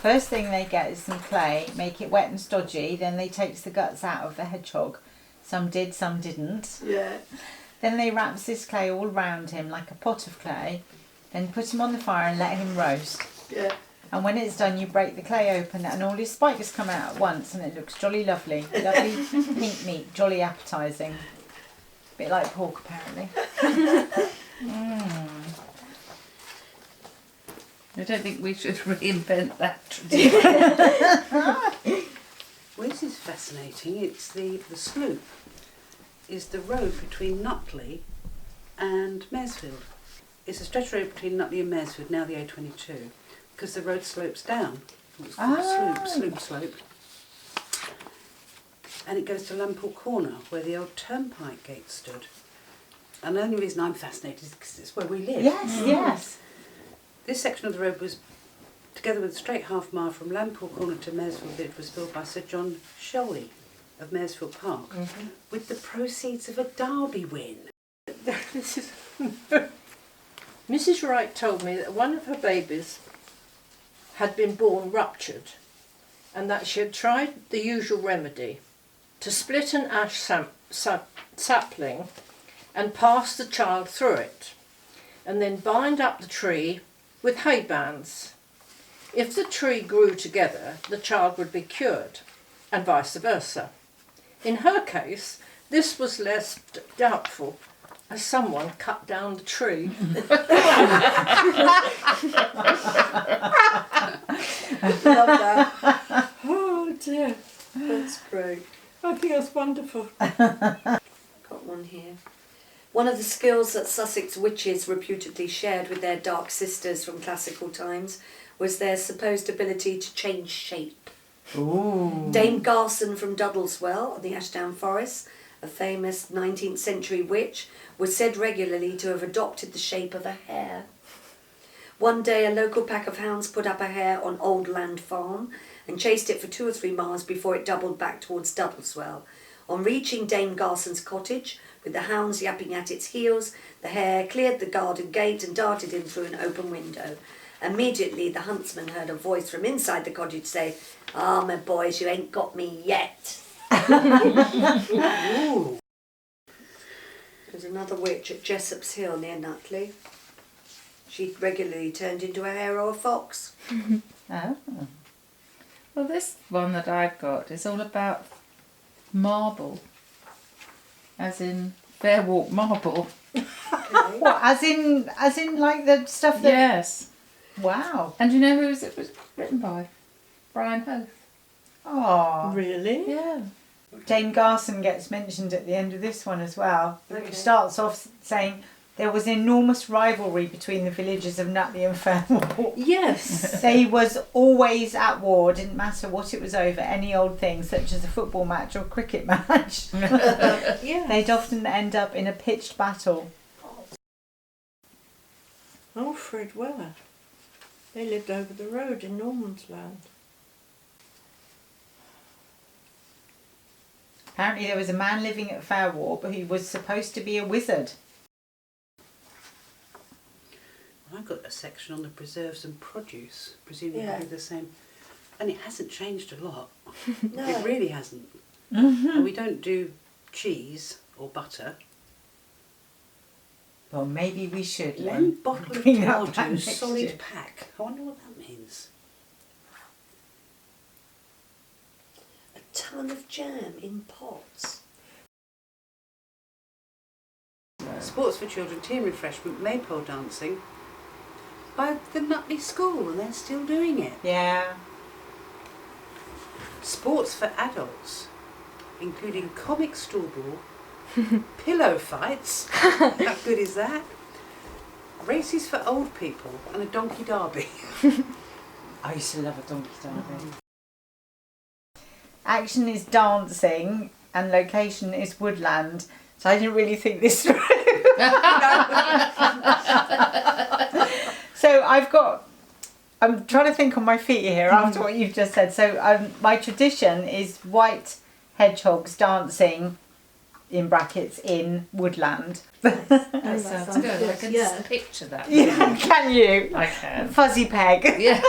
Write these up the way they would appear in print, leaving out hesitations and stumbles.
First thing they get is some clay, make it wet and stodgy, then they take the guts out of the hedgehog. Some did, some didn't. Yeah. Then they wraps this clay all round him like a pot of clay, then put him on the fire and let him roast. Yeah. And when it's done, you break the clay open and all his spikes come out at once and it looks jolly lovely. Lovely pink meat, jolly appetising. Bit like pork apparently. I don't think we should reinvent that tradition. Well, this is fascinating. It's the sloop is the road between Nutley and Maresfield. It's a stretch road between Nutley and Maresfield, now the A22, because the road slopes down. It's called slope. And it goes to Lamport Corner, where the old turnpike gate stood. And the only reason I'm fascinated is because it's where we live. Yes, yes. This section of the road was, together with a straight half mile from Lamport Corner to Maresfield Village, was built by Sir John Sholey of Maresfield Park, with the proceeds of a Derby win. Mrs. Wright told me that one of her babies had been born ruptured and that she had tried the usual remedy to split an ash sapling and pass the child through it and then bind up the tree with hay bands. If the tree grew together, the child would be cured, and vice versa. In her case, this was less doubtful, as someone cut down the tree. Love that. Oh dear, that's great. I think that's wonderful. Got one here. One of the skills that Sussex witches reputedly shared with their dark sisters from classical times was their supposed ability to change shape. Ooh. Dame Garson from Duddleswell, the Ashdown Forest, a famous 19th century witch, was said regularly to have adopted the shape of a hare. One day a local pack of hounds put up a hare on Old Land Farm and chased it for 2 or 3 miles before it doubled back towards Duddleswell. On reaching Dame Garson's cottage, with the hounds yapping at its heels, the hare cleared the garden gate and darted in through an open window. Immediately the huntsman heard a voice from inside the cottage say, "Ah, my boys, you ain't got me yet." There's another witch at Jessop's Hill near Nutley. She regularly turned into a hare or a fox. Oh. Well, this one that I've got is all about marble, as in Fair Walk marble. What, as in like the stuff that... Yes. Wow. And do you know who it was written by? Brian Hoth. Oh. Really? Yeah. Dame Garson gets mentioned at the end of this one as well. Okay. It starts off saying there was enormous rivalry between the villages of Nutley and Fairwalk. Yes. They was always at war, didn't matter what it was over, any old thing such as a football match or cricket match. Yeah. They'd often end up in a pitched battle. Alfred Weller. They lived over the road in Normansland. Apparently there was a man living at Fairwarp who was supposed to be a wizard. I've got a section on the preserves and produce, presumably Yeah. the same. And it hasn't changed a lot. No. It really hasn't. And we don't do cheese or butter. Well, maybe we should. One Len. bottle of Bring that tomato back next solid year. pack. I wonder what that means. A ton of jam in pots. Sports for children, tea and refreshment, maypole dancing by the Nutley School, and they're still doing it. Yeah. Sports for adults, including comic stallball, pillow fights. How good is that? Races for old people and a donkey derby. I used to love a donkey derby. Action is dancing and location is woodland. So I didn't really think this through. So I'm trying to think on my feet here after what you've just said. So my tradition is white hedgehogs dancing, in brackets, in woodland. That sounds good. I can Yeah. picture that. Yeah, can you? I can. Fuzzy peg. Yeah.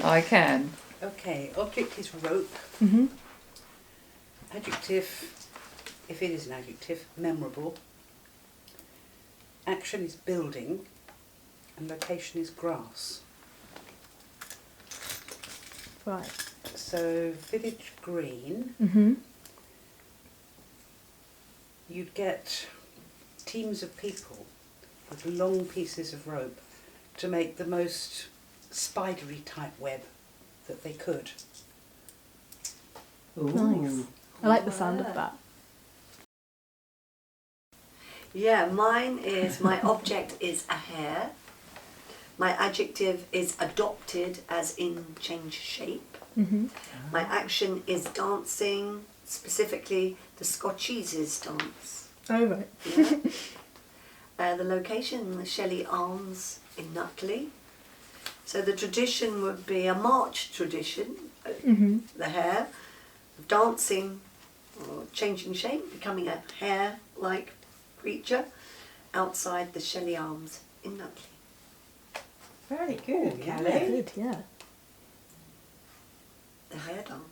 I can. Okay, object is rope. Mm-hmm. Adjective, if it is an adjective, memorable. Action is building, and location is grass. Right. So village green, Mm-hmm. you'd get teams of people with long pieces of rope to make the most spidery type web that they could. Nice. I like the sound of that. Yeah, mine is, my object is a hare. My adjective is adopted, as in change shape. Mm-hmm. My action is dancing, specifically the Scotcheses dance. Oh, right. Yeah. The location, the Shelley Arms in Nutley. So the tradition would be a march tradition, Mm-hmm. the hare, dancing or changing shape, becoming a hare-like creature outside the Shelley Arms in Nutley. Very good, Oh, yeah. Kelly. Good, yeah. The hare dance.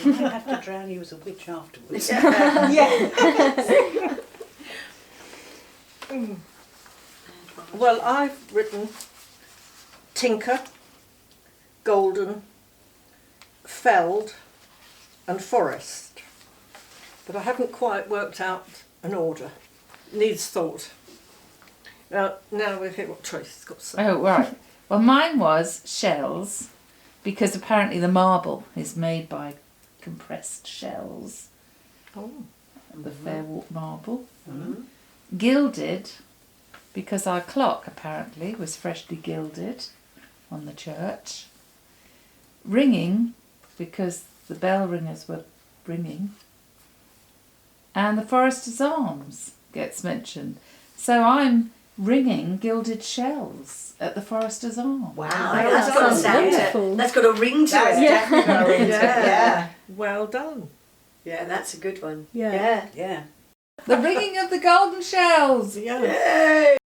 You might have to drown you as a witch afterwards. Yeah. Well, I've written tinker, golden, felled and forest. But I haven't quite worked out an order. Needs thought. Now we'll hear what Tracy's got to say. Oh, right. Well, mine was shells, because apparently the marble is made by compressed shells. Oh. The Fairwalk marble. Mhm. Gilded, because our clock apparently was freshly gilded on the church. Ringing, because the bell ringers were ringing. And the Forester's Arms gets mentioned. So I'm ringing gilded shells at the Forester's Arms. Wow. That's that got a sounds sound to wonderful. it. That's got a ring to That's it. definitely got a ring to it, yeah. Well done. Yeah, that's a good one. Yeah. Yeah. Yeah. The ringing of the golden shells! Yeah. Yay!